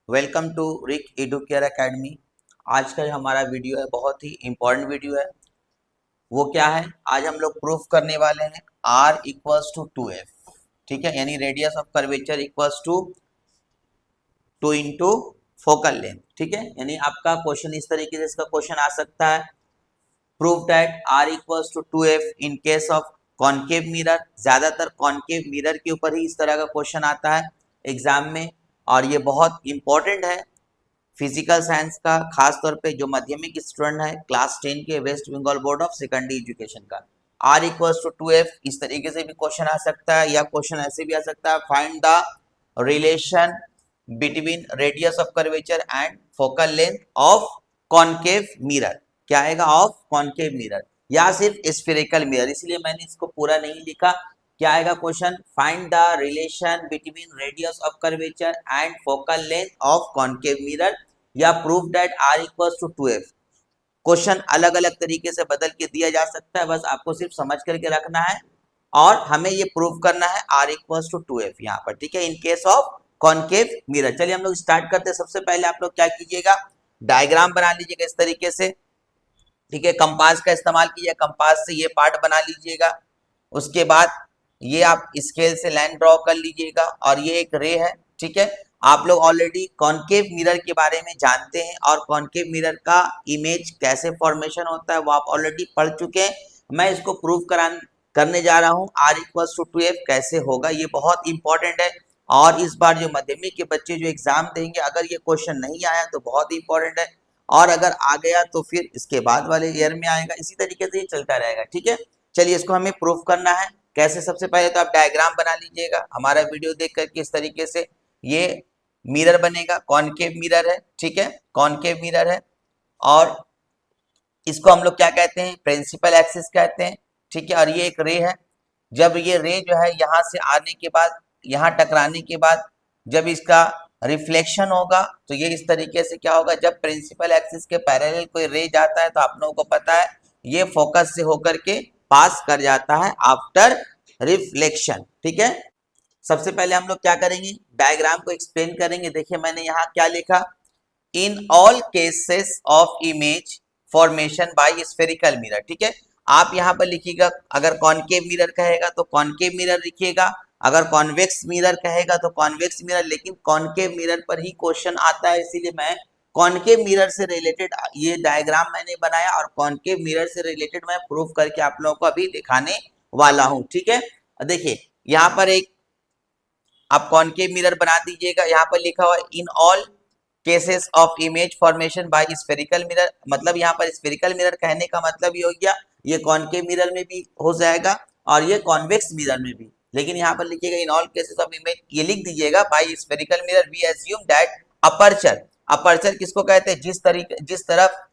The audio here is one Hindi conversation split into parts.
Welcome to Rik Educare Academy. आज का जो हमारा वीडियो है बहुत ही इम्पोर्टेंट वीडियो है। वो क्या है, आज हम लोग प्रूफ करने वाले हैं R इक्वल्स टू 2F। ठीक है, यानी radius of curvature equals to 2 into focal length. ठीक है, यानी आपका क्वेश्चन इस तरीके से इसका क्वेश्चन आ सकता है, prove that R equals to 2F in case of concave mirror. ज्यादातर कॉनकेव मिरर के ऊपर ही इस तरह का क्वेश्चन आता है एग्जाम में, और ये बहुत इंपॉर्टेंट है फिजिकल साइंस का, खास तौर पे जो माध्यमिक स्टूडेंट है क्लास 10 के West Bengal board of secondary education का। R इक्वल्स टू 2F इस तरीके से भी क्वेश्चन आ सकता है, या क्वेश्चन ऐसे भी आ सकता है, find the relation between radius of curvature and focal length of concave mirror. क्या आएगा? ऑफ कॉनकेव मिरर, या सिर्फ स्फेरिकल मिरर, इसलिए मैंने इसको पूरा नहीं लिखा। क्या आएगा question? Find the relation between radius of curvature and focal length of concave mirror, या prove that R equals to 2F। Question अलग अलग तरीके से बदल के दिया जा सकता है, बस आपको सिर्फ समझ करके रखना है, और हमें ये प्रूव करना है R इक्वल्स टू 2F यहाँ पर। ठीक है, इन केस ऑफ कॉनकेव मिरर। चलिए हम लोग स्टार्ट करते हैं। सबसे पहले आप लोग क्या कीजिएगा, डायग्राम बना लीजिएगा इस तरीके से। ठीक है, कंपास का इस्तेमाल कीजिए, कंपास से ये पार्ट बना लीजिएगा। उसके बाद ये आप स्केल से लाइन ड्रॉ कर लीजिएगा, और ये एक रे है। ठीक है, आप लोग ऑलरेडी कॉनकेव मिरर के बारे में जानते हैं, और कॉनकेव मिरर का इमेज कैसे फॉर्मेशन होता है वो आप ऑलरेडी पढ़ चुके हैं। मैं इसको प्रूव करने जा रहा हूँ R इक्वल्स टू 2F कैसे होगा, ये बहुत इंपॉर्टेंट है। और इस बार जो माध्यमिक के बच्चे जो एग्जाम देंगे, अगर ये क्वेश्चन नहीं आया तो बहुत इंपॉर्टेंट है, और अगर आ गया तो फिर इसके बाद वाले ईयर में आएगा। इसी तरीके से ये चलता रहेगा। ठीक है, चलिए इसको हमें प्रूफ करना है। कैसे? सबसे पहले तो आप डायग्राम बना लीजिएगा हमारा वीडियो देख करके। इस तरीके से ये मिरर बनेगा, कॉनकेव मिरर है। ठीक है, कॉनकेव मिरर है, और इसको हम लोग क्या कहते हैं? प्रिंसिपल एक्सिस कहते हैं। ठीक है, और ये एक रे है। जब ये रे जो है यहाँ से आने के बाद, यहाँ टकराने के बाद जब इसका रिफ्लेक्शन होगा तो ये इस तरीके से क्या होगा, जब प्रिंसिपल एक्सिस के पैरेलल कोई रे जाता है तो आप लोगों को पता है ये फोकस से होकर के पास कर जाता है आफ्टर रिफ्लेक्शन। ठीक है, सबसे पहले हम लोग क्या करेंगे, डायग्राम को एक्सप्लेन करेंगे। देखिए मैंने यहाँ क्या लिखा, इन all cases of image formation bye spherical mirror. ठीक है, आप यहाँ पर लिखिएगा, अगर कॉनकेव मिरर कहेगा तो कॉनकेव मिरर लिखिएगा, अगर कॉन्वेक्स मिरर कहेगा तो कॉन्वेक्स मिरर। लेकिन कॉनकेव मिरर पर ही क्वेश्चन आता है, इसीलिए मैं कॉनकेव मिरर से रिलेटेड ये डायग्राम मैंने बनाया, और कॉनकेव मिरर से रिलेटेड मैं प्रूफ करके आप लोगों को अभी दिखाने वाला हूँ। ठीक है, देखिए यहाँ पर एक आप कॉनकेव मिरर बना दीजिएगा। यहाँ पर लिखा हुआ इन all cases of image formation bye spherical mirror, मतलब यहाँ पर स्फेरिकल मिरर कहने का मतलब ये हो गया, ये कॉनकेव मिरर में भी हो जाएगा और ये कॉन्वेक्स मिरर में भी। लेकिन यहाँ पर लिखिएगा in all cases of image, ये लिख दीजिएगा by spherical mirror we assume that aperture. Aperture किसको कहते हैं?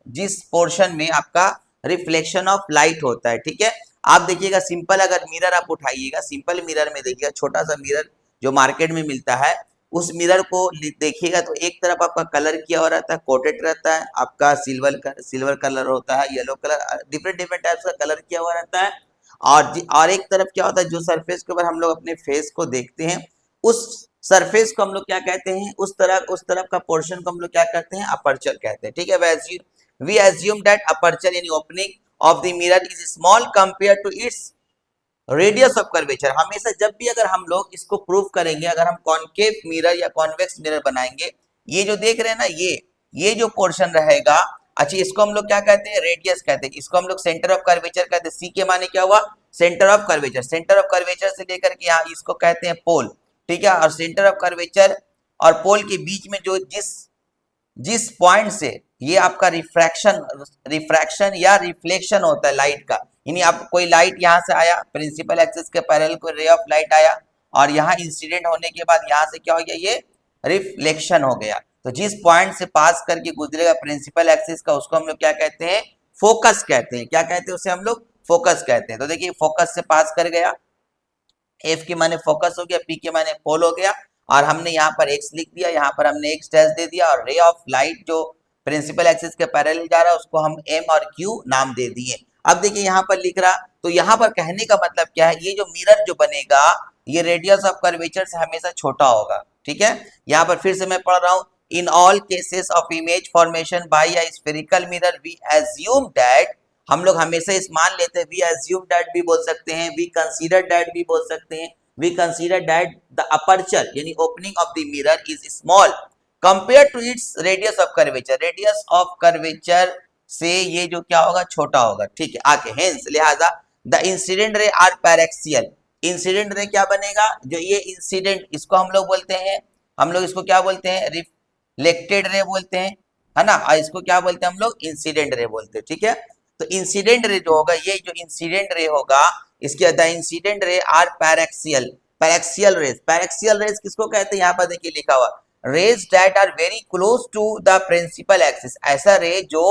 जिस पोर्शन में आपका रिफ्लेक्शन ऑफ लाइट होता है। ठीक है, आप देखिएगा सिंपल अगर मिरर आप उठाइएगा, सिंपल मिरर में देखिएगा, छोटा सा मिरर जो मार्केट में मिलता है, उस मिरर को देखिएगा तो एक तरफ आपका कलर किया हुआ रहता है, कोटेड रहता है, आपका सिल्वर कलर होता है, yellow colour, different different types का कलर किया हुआ रहता है। और एक तरफ क्या होता है, जो सरफेस के ऊपर हम लोग अपने फेस को देखते हैं, उस सरफेस को हम लोग क्या कहते हैं, उस तरफ का पोर्शन को हम लोग क्या कहते हैं? अपर्चर कहते हैं। ठीक है, वी एज्यूम दैट अपर्चर यानी opening of the mirror is small compare to its radius of curvature. हमेशा जब भी अगर हम लोग इसको प्रूव करेंगे, अगर हम कॉनकेव मिरर या कॉन्वेक्स मिरर बनाएंगे, ये जो देख रहे हैं ना, ये जो पोर्शन रहेगा, अच्छा इसको हम लोग क्या कहते हैं? रेडियस कहते हैं। इसको हम लोग सेंटर ऑफ कर्वेचर कहते हैं। सी के माने क्या हुआ? Centre of curvature. Centre of curvature से लेकर के यहाँ इसको कहते हैं पोल। ठीक है, और सेंटर ऑफ कर्वेचर और पोल के बीच में जो जिस जिस पॉइंट से ये आपका रिफ्रैक्शन या रिफ्लेक्शन होता है लाइट का, यानी आप कोई लाइट यहाँ से आया, प्रिंसिपल एक्सिस के पैरेलल कोई रे ऑफ लाइट आया, और यहाँ इंसिडेंट होने के बाद यहाँ से क्या हो गया? ये रिफ्लेक्शन हो गया। तो जिस पॉइंट से पास करके गुजरेगा प्रिंसिपल एक्सिस का, उसको हम लोग क्या कहते हैं? फोकस कहते हैं। क्या कहते हैं उसे? हम लोग फोकस कहते हैं। तो देखिए फोकस से पास कर गया, एफ के माने फोकस हो गया, पी के माने पोल हो गया, और हमने यहाँ पर एक्स लिख दिया, यहाँ पर हमने एक्स डैश दे दिया, और रे ऑफ लाइट जो प्रिंसिपल एक्सिस के पैरेलल जा रहा है उसको हम एम और क्यू नाम दे दिए। अब देखिए यहाँ पर लिख रहा, तो यहाँ पर कहने का मतलब क्या है? ये जो मिरर जो बनेगा, ये रेडियस ऑफ कर्वेचर से हमेशा छोटा होगा। ठीक है, यहाँ पर फिर से मैं पढ़ रहा हूँ, in all cases of image formation by a spherical mirror we assume that, हम लोग हमेशा इस मान लेते हैं, वी एज्यूम दैट भी बोल सकते हैं, वी कंसीडर दैट भी बोल सकते हैं, we consider that the aperture यानी opening of the mirror is small compare to its radius of curvature, radius of curvature से ये जो क्या होगा, छोटा होगा। ठीक है, आगे हेंस लिहाजा the incident ray are paraxial, incident ray क्या बनेगा, जो ये इंसिडेंट, इसको हम लोग बोलते हैं, हम लोग इसको क्या बोलते हैं, रिफ्लेक्टेड रे बोलते हैं, है ना, और इसको क्या बोलते हैं हम लोग, इंसिडेंट रे बोलते हैं। ठीक है, तो इंसिडेंट रे जो होगा, ये जो इंसिडेंट रे होगा, इसके the incident ray are paraxial, paraxial rays, paraxial rays किसको कहते हैं, यहाँ पर देखिए लिखा हुआ, rays that are very close to the principal axis, ऐसा रे जो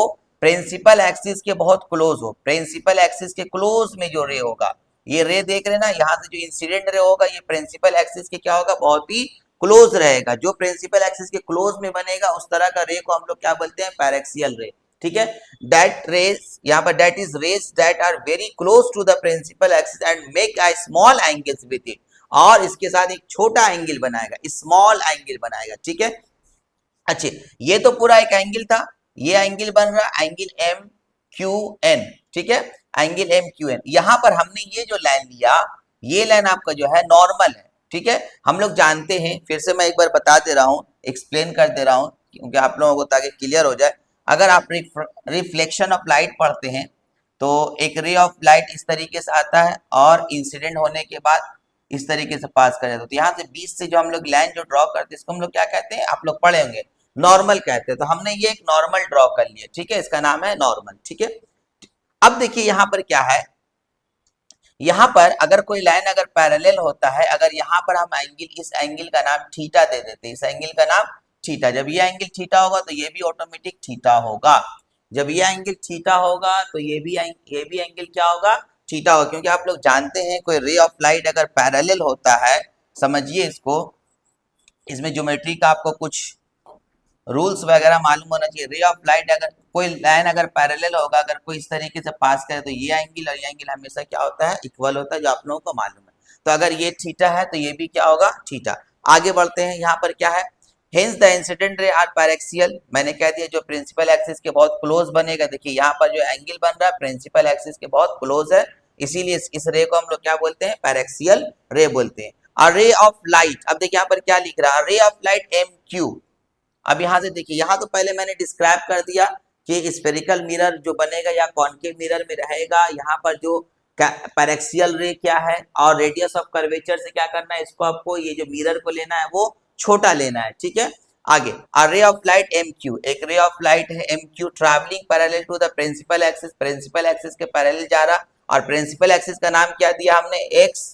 प्रिंसिपल एक्सिस के बहुत क्लोज हो, प्रिंसिपल एक्सिस के क्लोज में जो रे होगा, ये रे देख रहे ना, यहाँ से जो इंसिडेंट रे होगा ये प्रिंसिपल एक्सिस के क्या होगा, बहुत ही क्लोज रहेगा, जो प्रिंसिपल एक्सिस के क्लोज में बनेगा उस तरह का रे को हम लोग क्या बोलते हैं, पैरेक्सियल रे। ठीक है, दैट रेज, यहाँ पर that is rays that are very close to the principal axis and make a small angles with it, और इसके साथ एक छोटा एंगल बनाएगा, स्मॉल एंगल बनाएगा। ठीक है, अच्छा, ये तो पूरा एक एंगल था, ये एंगल बन रहा एंगल एम क्यू एन। ठीक है, एंगल एम क्यू एन, यहां पर हमने ये जो लाइन लिया, ये लाइन आपका जो है नॉर्मल है। ठीक है, हम लोग जानते हैं, फिर से मैं एक बार बता दे रहा हूं, एक्सप्लेन कर दे रहा हूं, क्योंकि आप लोगों को ताकि क्लियर हो जाए। अगर आप रिफ्लेक्शन ऑफ लाइट पढ़ते हैं तो एक रे ऑफ लाइट इस तरीके से आता है और इंसिडेंट होने के बाद इस तरीके से पास कर जाता है, तो यहाँ से बीच से जो हम लोग लाइन जो ड्रॉ करते हैं इसको हम लोग क्या कहते हैं, आप लोग पढ़े होंगे, नॉर्मल कहते हैं। तो हमने ये एक नॉर्मल ड्रॉ कर लिया। ठीक है, इसका नाम है नॉर्मल। ठीक है, अब देखिए यहाँ पर क्या है, यहाँ पर अगर कोई लाइन अगर पैरेलल होता है, अगर यहाँ पर हम एंगल, इस एंगल का नाम थीटा दे देते हैं, इस एंगल का नाम थीटा, जब ये एंगल थीटा होगा तो ये भी ऑटोमेटिक थीटा होगा, जब ये एंगल थीटा होगा तो ये भी एंगल क्या होगा, थीटा होगा, क्योंकि आप लोग जानते हैं कोई रे ऑफ लाइट अगर पैरेलल होता है, समझिए इसको, इसमें ज्योमेट्री का आपको कुछ रूल्स वगैरह मालूम होना चाहिए। रे ऑफ लाइट अगर कोई लाइन अगर पैरेलल होगा, अगर कोई इस तरीके से पास करे तो ये एंगल और ये एंगल हमेशा क्या होता है, इक्वल होता है, जो आप लोगों को मालूम है। तो अगर ये थीटा है तो ये भी क्या होगा, थीटा। आगे बढ़ते हैं, यहाँ पर क्या है, hence the incident ray are paraxial, मैंने कह दिया जो प्रिंसिपल एक्सिस के बहुत क्लोज बनेगा। देखिए यहाँ पर जो एंगल बन रहा है प्रिंसिपल एक्सिस के बहुत क्लोज है, इसीलिए इस रे को हम लोग क्या बोलते हैं, पैरेक्सियल रे बोलते हैं। और रे ऑफ लाइट, अब देखिए यहाँ पर क्या लिख रहा है, रे ऑफ लाइट एम क्यू। अब यहाँ से देखिए, यहाँ तो पहले मैंने डिस्क्राइब कर दिया कि स्फेरिकल मिरर जो बनेगा या कॉन्केव मिरर में रहेगा, यहाँ पर जो पैरेक्सियल रे क्या है और रेडियस ऑफ कर्वेचर से क्या करना है, इसको आपको ये जो मिरर को लेना है वो छोटा लेना है। ठीक है, आगे रे ऑफ लाइट एम क्यू, एक रे ऑफ लाइट है M Q travelling parallel to the principal axis, principal axis के पैरेलल जा रहा, और प्रिंसिपल एक्सिस का नाम क्या दिया हमने, x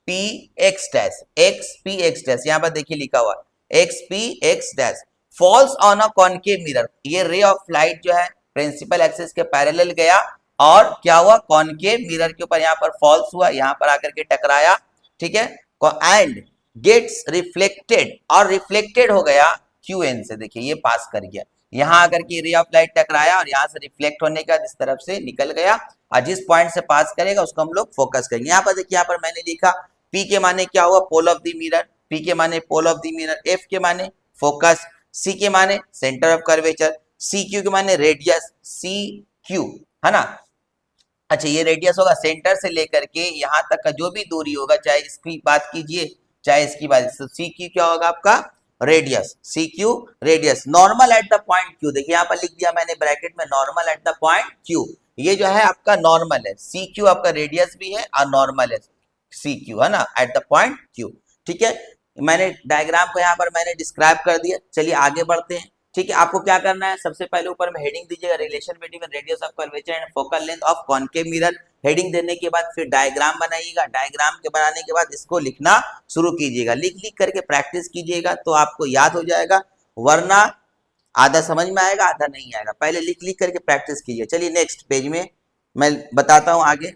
P x dash, x P x dash, यहाँ पर देखिए लिखा हुआ x P x dash, falls on a concave mirror, ये रे ऑफ लाइट जो है प्रिंसिपल एक्सिस के पैरेलल गया और क्या हुआ, कॉनकेव मिरर के ऊपर यहाँ पर फॉल्स हुआ, यहाँ पर आकर के टकराया। ठीक है, एंड गेट्स रिफ्लेक्टेड, और रिफ्लेक्टेड हो गया क्यू एन से, देखिए ये पास कर गया, यहाँ आकर के रे ऑफ लाइट टकराया और यहाँ से रिफ्लेक्ट होने के बाद इस तरफ से निकल गया, और जिस पॉइंट से पास करेगा उसको हम लोग फोकस करेंगे। यहाँ पर देखिए, यहाँ पर मैंने लिखा पी के माने क्या हुआ, pole of the mirror, P के माने pole of the mirror, F के माने फोकस, सी के माने centre of curvature, C Q के माने रेडियस, सी क्यू, है ना। अच्छा, ये रेडियस होगा सेंटर से लेकर के यहाँ तक का जो भी दूरी होगा, चाहे इसकी बात कीजिए चाहे इसकी बात, तो सी क्यू क्या होगा आपका, radius, C Q radius, normal at the point Q, देखिए यहाँ पर लिख दिया मैंने ब्रैकेट में, normal at the point Q, ये जो है आपका नॉर्मल है, सी क्यू आपका रेडियस भी है और नॉर्मल है सी क्यू, है ना, एट द पॉइंट क्यू। ठीक है, मैंने डायग्राम को यहाँ पर मैंने डिस्क्राइब कर दिया। चलिए आगे बढ़ते हैं। ठीक है, आपको क्या करना है, सबसे पहले ऊपर में हेडिंग दीजिएगा, relation between radius of curvature and focal length of concave mirror, heading देने के बाद फिर डायग्राम बनाइएगा, डायग्राम के बनाने के बाद इसको लिखना शुरू कीजिएगा, लिख लिख करके प्रैक्टिस कीजिएगा तो आपको याद हो जाएगा, वरना आधा समझ में आएगा आधा नहीं आएगा, पहले लिख लिख करके प्रैक्टिस कीजिए। चलिए नेक्स्ट पेज में मैं बताता हूँ आगे।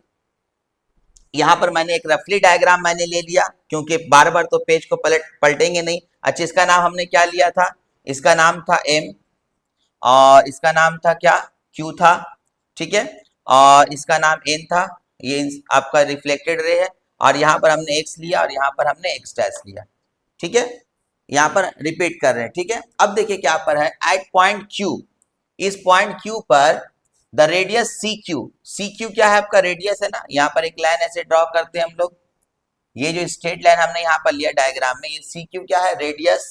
यहाँ पर मैंने एक रफली डायग्राम मैंने ले लिया, क्योंकि बार बार तो पेज को पलटेंगे नहीं। अच्छा, इसका नाम हमने क्या लिया था, इसका नाम था एम, और इसका नाम था क्या, क्यू था। ठीक है, और इसका नाम एन था, ये आपका रिफ्लेक्टेड रे है, और यहाँ पर हमने एक्स लिया और यहाँ पर हमने एक्स डैश लिया। ठीक है, यहाँ पर रिपीट कर रहे हैं, ठीक है। अब देखिए क्या पर है, एट पॉइंट क्यू, इस पॉइंट क्यू पर the radius C Q, C Q क्या है आपका रेडियस है ना, यहाँ पर एक लाइन ऐसे ड्रॉ करते हैं हम लोग, ये जो स्ट्रेट लाइन हमने यहाँ पर लिया डायग्राम में, ये सी क्यू क्या है रेडियस,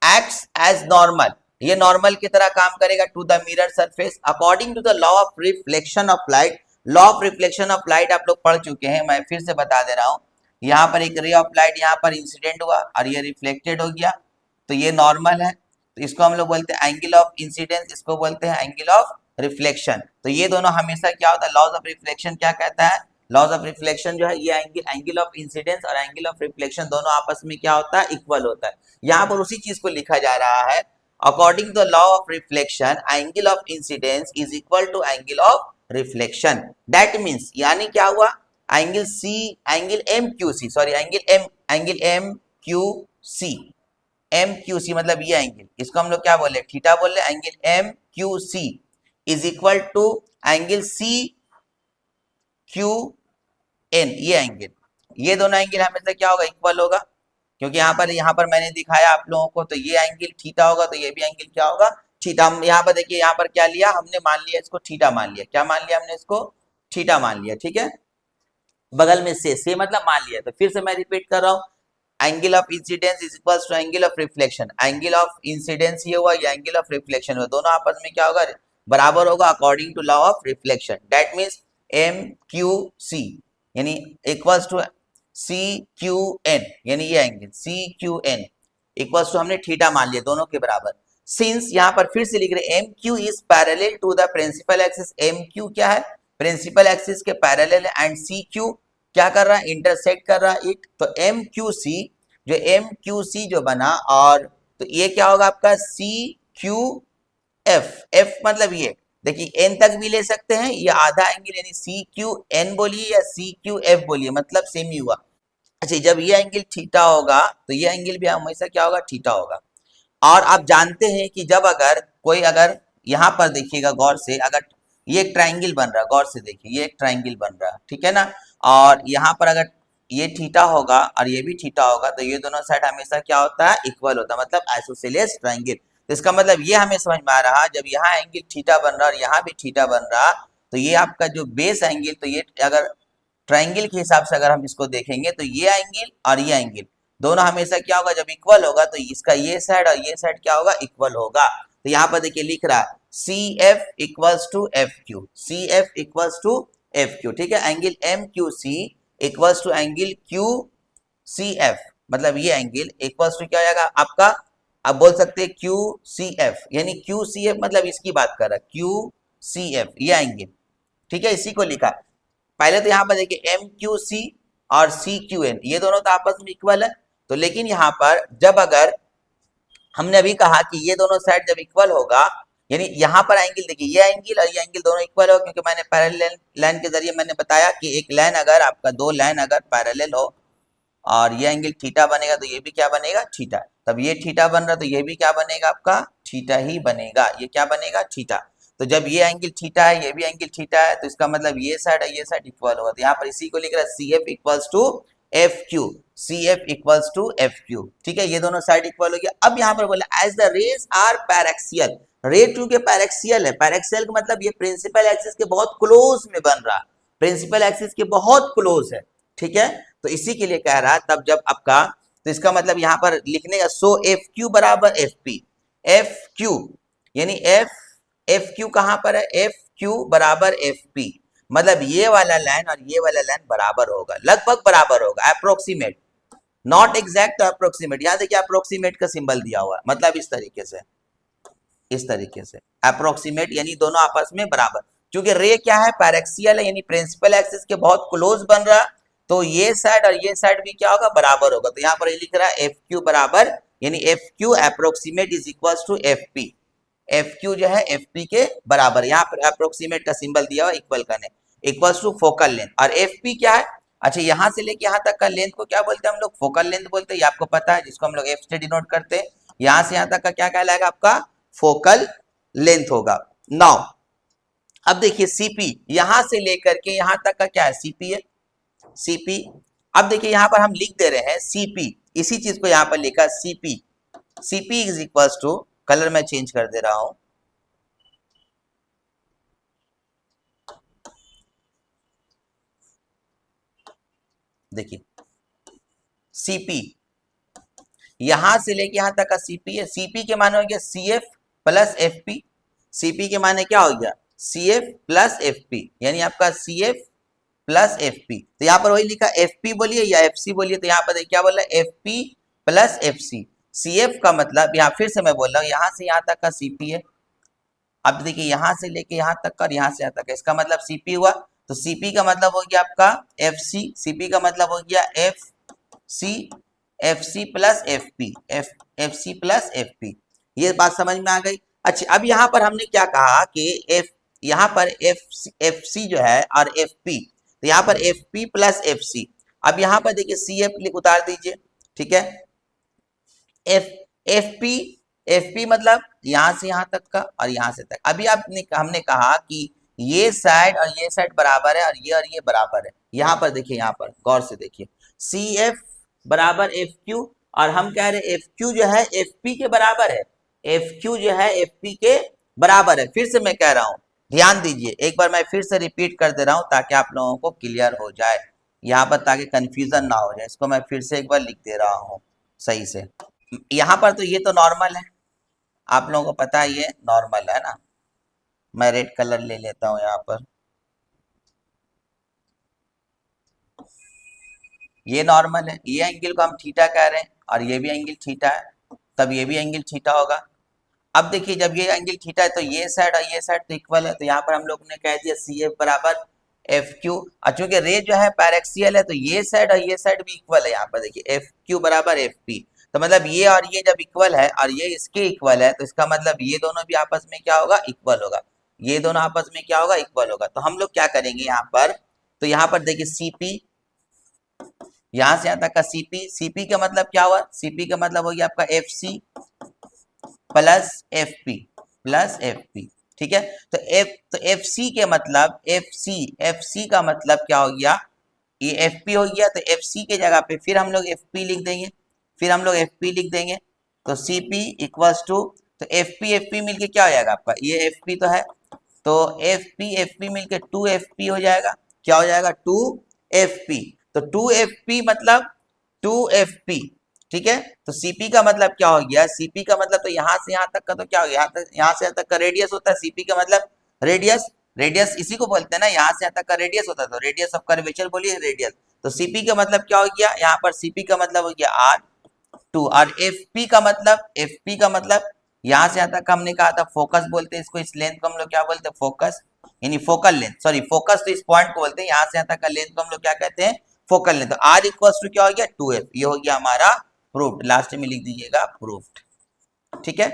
एक्ट्स एज नॉर्मल, ये नॉर्मल की तरह काम करेगा to the mirror surface according to the law of reflection of light. Law of reflection of light आप लोग पढ़ चुके हैं, मैं फिर से बता दे रहा हूं। यहाँ पर एक रे ऑफ लाइट यहाँ पर इंसिडेंट हुआ और ये रिफ्लेक्टेड हो गया, तो ये नॉर्मल है, तो इसको हम लोग बोलते हैं एंगल ऑफ इंसिडेंस, इसको बोलते हैं एंगल ऑफ रिफ्लेक्शन। तो ये दोनों हमेशा क्या होता है, लॉज ऑफ रिफ्लेक्शन क्या कहता है, लॉज ऑफ रिफ्लेक्शन जो है ये एंगल ऑफ इंसिडेंस और एंगल ऑफ रिफ्लेक्शन दोनों आपस में क्या होता है, इक्वल होता है। यहाँ पर उसी चीज को लिखा जा रहा है, according to the law of reflection angle of incidence is equal to angle of reflection. That means यानी क्या हुआ, angle C, angle M Q C, sorry angle M Q C, M Q C मतलब ये एंगल, इसको हम लोग क्या बोले, थीटा बोले, angle M Q C is equal to angle C Q N, ये एंगल, ये दोनों एंगल हमेशा क्या होगा, इक्वल होगा, क्योंकि यहाँ पर मैंने दिखाया आप लोगों को, तो ये एंगल थीटा होगा, तो ये भी एंगल क्या होगा, थीटा। हम यहाँ पर देखिए, यहाँ पर क्या लिया हमने, मान लिया इसको थीटा मान लिया, क्या मान लिया हमने इसको, थीटा मान लिया, ठीक है। बगल में से मतलब मान लिया, तो फिर से मैं रिपीट कर रहा हूँ, angle of incidence is equal to angle of reflection, angle of incidence ये हुआ, ये एंगल ऑफ रिफ्लेक्शन हुआ, दोनों आपस में क्या होगा, बराबर होगा according to law of reflection. That means M Q C यानी equals to C Q N, यानी ये angle C Q N equals to हमने थीटा मान लिया, दोनों के बराबर। सिंस यहाँ पर फिर से लिख रहे M Q is parallel to the principal axis, M Q क्या है, प्रिंसिपल एक्सिस के पैरेलल है, एंड सी क्यू क्या कर रहा है, इंटरसेक्ट कर रहा है इट, तो एम क्यू सी, जो एम क्यू सी जो बना, और तो ये क्या होगा आपका सी क्यू एफ, एफ मतलब ये देखिए एन तक भी ले सकते हैं, ये आधा एंगल यानी सी क्यू एन बोलिए या सी क्यू एफ बोलिए, मतलब सेम ही हुआ। अच्छा, जब ये एंगल थीटा होगा तो ये एंगल भी हमेशा क्या होगा, थीटा होगा। और आप जानते हैं कि जब अगर कोई, अगर यहाँ पर देखिएगा गौर से, अगर ये एक ट्राइंगल बन रहा है, गौर से देखिए ये एक ट्राइंगल बन रहा है, ठीक है ना, और यहाँ पर अगर ये थीटा होगा और ये भी थीटा होगा, तो ये दोनों साइड हमेशा क्या होता है, इक्वल होता है, मतलब आइसोसेलेस ट्राइंगल। तो इसका मतलब ये हमें समझ में आ रहा, जब यहाँ एंगल थीटा बन रहा और यहाँ भी थीटा बन रहा, तो ये आपका जो बेस एंगल, तो ये अगर ट्राइंगल के हिसाब से अगर हम इसको देखेंगे, तो ये एंगल और ये एंगल दोनों हमेशा क्या होगा, जब इक्वल होगा तो इसका ये साइड और ये साइड क्या होगा, इक्वल होगा। तो यहाँ पर देखिए लिख रहा है C F equals to F Q, C F equals to F Q, ठीक है। Angle M Q C equals to angle Q C F, मतलब ये एंगल इक्वल्स टू क्या हो जाएगा आपका, आप बोल सकते हैं क्यू सी एफ, यानी क्यू सी एफ मतलब इसकी बात कर रहा है, क्यू सी एफ ये एंगल, ठीक है, इसी को लिखा। पहले तो यहाँ पर देखिए एम क्यू सी और सी क्यू एन, ये दोनों तो आपस में इक्वल है, तो लेकिन यहाँ पर जब अगर हमने अभी कहा कि ये दोनों साइड जब इक्वल होगा, यानी यहाँ पर एंगल देखिए, ये एंगल और ये एंगल दोनों इक्वल हो, क्योंकि मैंने पैरेलल लाइन के जरिए मैंने बताया कि एक लाइन अगर आपका, दो लाइन अगर पैरेलल हो और ये एंगल थीटा बनेगा, तो ये भी क्या बनेगा, थीटा। तब ये थीटा बन रहा तो ये भी क्या बनेगा आपका, थीटा ही बनेगा, ये क्या बनेगा, थीटा। तो जब ये एंगल थीटा है, ये भी एंगल थीटा है, तो इसका मतलब ये साइड है, ये साइड इक्वल होगा। तो यहाँ पर इसी को लिख रहा है C F equals to F Q, C F equals to F Q, ठीक है, ये दोनों साइड इक्वल हो गया। अब यहाँ पर बोला as the rays are paraxial, ray two के पैरेक्सियल है, पैरेक्सियल का मतलब ये प्रिंसिपल एक्सिस के बहुत क्लोज में बन रहा, प्रिंसिपल एक्सिस के बहुत क्लोज है, ठीक है। तो इसी के लिए कह रहा है, तब जब आपका, तो इसका मतलब यहाँ पर लिखने का, सो एफ क्यू बराबर एफ पी, एफ क्यू यानी एफ क्यू कहां पर है, एफ क्यू बराबर एफ पी, मतलब ये वाला लाइन और ये वाला लाइन बराबर होगा, लगभग बराबर होगा, अप्रोक्सीमेट, नॉट एग्जैक्ट, अप्रोक्सीमेट। यहाँ देखिए अप्रोक्सीमेट का सिंबल दिया हुआ है, मतलब इस तरीके से, इस तरीके से अप्रोक्सीमेट यानी दोनों आपस में बराबर, क्योंकि रे क्या है, पैरेक्सियल है, यानी प्रिंसिपल एक्सिस के बहुत क्लोज बन रहा, तो ये साइड और ये साइड भी क्या होगा, बराबर होगा। तो यहाँ पर ये लिख रहा है एफ क्यू बराबर, यानी F Q approximate is equal to F P, F Q जो है एफ पी के बराबर, यहाँ पर अप्रोक्सीमेट का सिंबल दिया हुआ इक्वल करने, इक्वल टू फोकल लेंथ। और एफ पी क्या है, अच्छा यहाँ से लेके यहाँ तक का लेंथ को क्या बोलते हैं हम लोग, फोकल लेंथ बोलते हैं, ये आपको पता है, जिसको हम लोग एफ से डिनोट करते हैं। यहाँ से यहाँ तक का क्या कहलाएगा आपका, फोकल लेंथ होगा। नाउ अब देखिए सीपी, यहां से लेकर के यहां तक का क्या है, सीपी है, सीपी, अब देखिए यहाँ पर हम लिख दे रहे हैं Cp, इसी चीज को यहाँ पर लिखा Cp, Cp is equals to, colour मैं चेंज कर दे रहा हूं, देखिए Cp यहां से लेके यहां तक का Cp है, Cp के माने हो गया Cf प्लस Fp, Cp के माने क्या हो गया Cf प्लस Fp, यानी आपका Cf प्लस Fp, तो यहाँ पर वही लिखा Fp बोलिए या Fc बोलिए, तो यहाँ पर क्या बोल रहा है Fp प्लस Fc, Cf का मतलब यहाँ फिर से मैं बोल रहा हूँ यहाँ से यहाँ तक का Cp है, अब देखिए यहां से लेके यहां तक का और यहां से यहां तक, इसका मतलब Cp हुआ, तो Cp का मतलब हो गया आपका Fc, Cp का मतलब हो गया Fc, Fc plus Fp, Fc plus Fp, ये बात समझ में आ गई। अच्छा अब यहाँ पर हमने क्या कहा कि यहाँ पर Fc जो है और Fp, तो यहाँ पर Fp प्लस Fc, अब यहाँ पर देखिए Cf लिख उतार दीजिए, ठीक है, Fp, Fp मतलब यहां से यहां तक का और यहां से तक, अभी आपने हमने कहा कि ये साइड और ये साइड बराबर है और ये बराबर है, यहाँ पर देखिए, यहाँ पर गौर से देखिए Cf बराबर Fq, और हम कह रहे हैं Fq जो है Fp के बराबर है, Fq जो है Fp के बराबर है, फिर से मैं कह रहा हूं, ध्यान दीजिए, एक बार मैं फिर से रिपीट कर दे रहा हूं ताकि आप लोगों को क्लियर हो जाए यहाँ पर, ताकि कंफ्यूजन ना हो जाए, इसको मैं फिर से एक बार लिख दे रहा हूँ सही से। यहाँ पर तो ये तो नॉर्मल है, आप लोगों को पता है ये नॉर्मल है ना, मैं रेड कलर ले लेता हूँ यहाँ पर, ये नॉर्मल है, ये एंगल को हम थीटा कह रहे हैं और ये भी एंगल थीटा है, तब ये भी एंगल थीटा होगा। अब देखिए जब ये एंगल थीटा है तो ये साइड और ये साइड तो इक्वल है, तो यहाँ पर हम लोग ने कह दिया CF बराबर FQ, और चूंकि रे जो है पैरेक्सियल है तो ये साइड और ये साइड भी इक्वल है, यहाँ पर देखिए FQ बराबर FP, तो मतलब ये और ये जब इक्वल है और ये इसके इक्वल है तो इसका मतलब ये दोनों भी आपस में क्या होगा, इक्वल होगा, ये दोनों आपस में क्या होगा, इक्वल होगा। तो हम लोग क्या करेंगे यहाँ पर, तो यहाँ पर देखिए Cp, यहां से यहां तक का Cp का मतलब क्या हुआ, Cp का मतलब हो गया आपका Fc प्लस Fp, ठीक है, तो Fc के मतलब Fc का मतलब क्या हो गया, ये Fp हो गया, तो Fc के जगह पे फिर हम लोग Fp लिख देंगे, तो Cp इक्वल्स टू, तो Fp मिलके क्या हो जाएगा आपका, ये Fp तो है, तो Fp मिलके 2Fp हो जाएगा, क्या हो जाएगा 2Fp, तो 2Fp मतलब 2Fp, ठीक है, तो Cp का मतलब क्या हो गया, Cp का मतलब तो यहाँ से यहाँ तक का तो क्या हो गया, यहाँ से यहाँ तक का रेडियस होता है, Cp का मतलब रेडियस इसी को बोलते हैं ना, यहाँ से यहाँ तक का रेडियस होता है, तो रेडियस ऑफ कर्वेचर बोलिए रेडियस, तो Cp का मतलब क्या हो गया, यहाँ पर Cp का मतलब हो गया R2, और Fp का मतलब यहाँ से यहाँ तक हमने कहा था फोकस बोलते हैं इसको, इस लेंथ को हम लोग क्या बोलते हैं, फोकस, यानी फोकल लेंथ, सॉरी फोकस तो इस पॉइंट को बोलते हैं, यहाँ से यहाँ तक का लेंथ को हम लोग क्या कहते हैं, फोकल लेंथ, तो R इक्वल्स टू क्या हो गया 2F, ये हो गया हमारा प्रूफ्ड, लास्ट में लिख दीजिएगा प्रूफ्ड, ठीक है।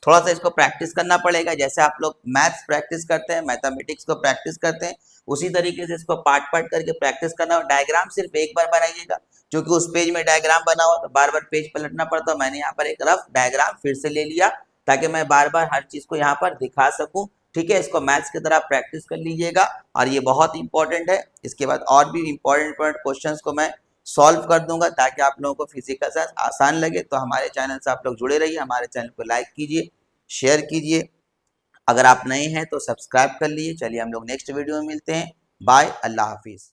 थोड़ा सा इसको प्रैक्टिस करना पड़ेगा, जैसे आप लोग मैथ्स प्रैक्टिस करते हैं, मैथमेटिक्स को प्रैक्टिस करते हैं, उसी तरीके से इसको पार्ट पार्ट करके प्रैक्टिस करना, और डायग्राम सिर्फ एक बार बनाइएगा, क्योंकि उस पेज में डायग्राम बना हुआ तो बार बार पेज पलटना पड़ता है, मैंने यहाँ पर एक रफ डायग्राम फिर से ले लिया ताकि मैं बार बार हर चीज को यहाँ पर दिखा सकूं, ठीक है, इसको मैथ्स की तरह प्रैक्टिस कर लीजिएगा, और ये बहुत इंपॉर्टेंट है, इसके बाद और भी इंपॉर्टेंट क्वेश्चंस को मैं सॉल्व कर दूंगा ताकि आप लोगों को फिजिकल साइंस आसान लगे, तो हमारे चैनल से आप लोग जुड़े रहिए, हमारे चैनल को लाइक कीजिए, शेयर कीजिए, अगर आप नए हैं तो सब्सक्राइब कर लीजिए। चलिए हम लोग नेक्स्ट वीडियो में मिलते हैं, बाय, अल्लाह हाफिज।